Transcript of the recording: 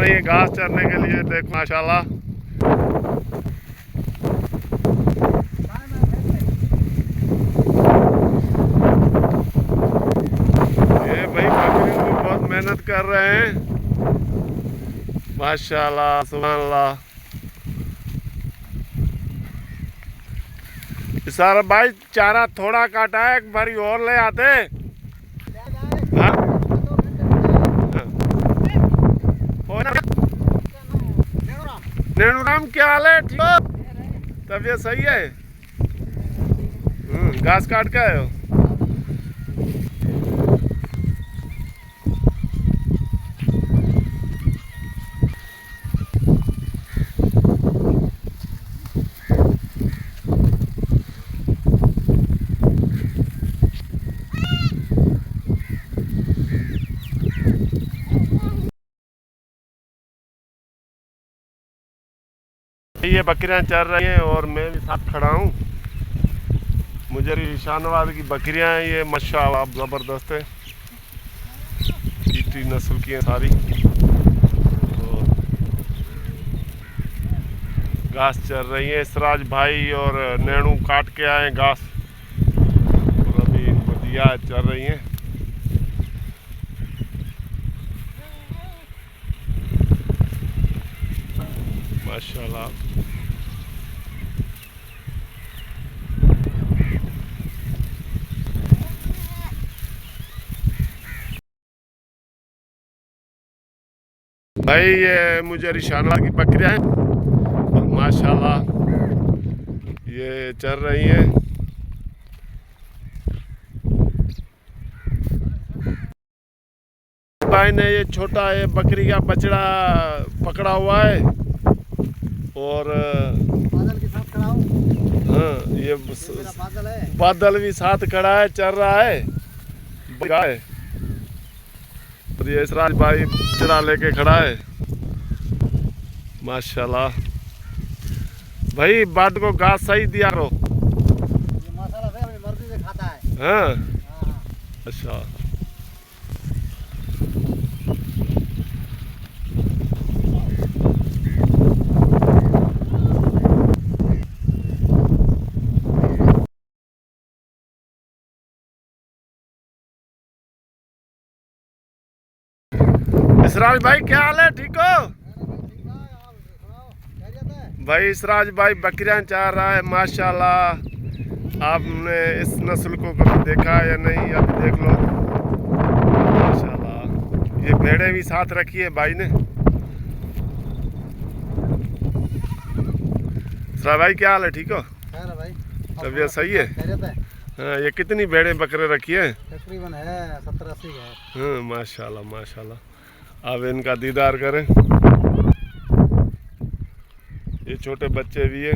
रही है घास चरने के लिए। देखो माशाल्लाह। ये भाई बकरी भी बहुत मेहनत कर रहे हैं माशाल्लाह सुभान अल्लाह। सारा भाई चारा थोड़ा काटा है, एक बारी और ले आते। हाँ? नेणुराम क्या हाल है? ठीक हो? तबीयत सही है? घास काट के आए हो? ये बकरियां चर रही हैं और मैं भी साथ खड़ा हूँ। मुझे शाहनवाज की बकरियां हैं ये माशाल्लाह ज़बरदस्त है। चीटी नस्ल की हैं सारी। और घास चर रही हैं। इसराज भाई और नैणू काट के आए घास और अभी इनको दिया चर रही हैं। माशाल्लाह। भाई ये मुझे शाहनवाज की बकरियां हैं और माशाल्लाह ये चर रही हैं। भाई ने ये छोटा ये बकरी का बछड़ा पकड़ा हुआ है और बादल के साथ खड़ा हूँ। हाँ ये बादल है, बादल भी साथ खड़ा है, चल रहा है गाय। और ये इसराज भाई बछड़ा लेके खड़ा है माशाल्लाह। भाई बाट को घास सही दिया करो। ये माशाल्लाह से अपनी मर्जी से खाता है। हाँ हाँ। अच्छा। इसराज भाई क्या हाल है? ठीक हो? भाई इसराज भाई बकरियां चाह रहा है माशाल्लाह। आपने इस नस्ल को कभी देखा या नहीं? अभी देख लो माशाल्लाह। ये भेड़ें भी साथ रखी है भाई ने। इसराज भाई क्या हाल है? ठीक हो? भाई तबीयत सही है? हाँ ये कितनी भेड़ें बकरे रखी है? तकरीबन है 70-80 है। हाँ माशाल्लाह माशाल्लाह। अब इनका दीदार करें। ये छोटे बच्चे भी है।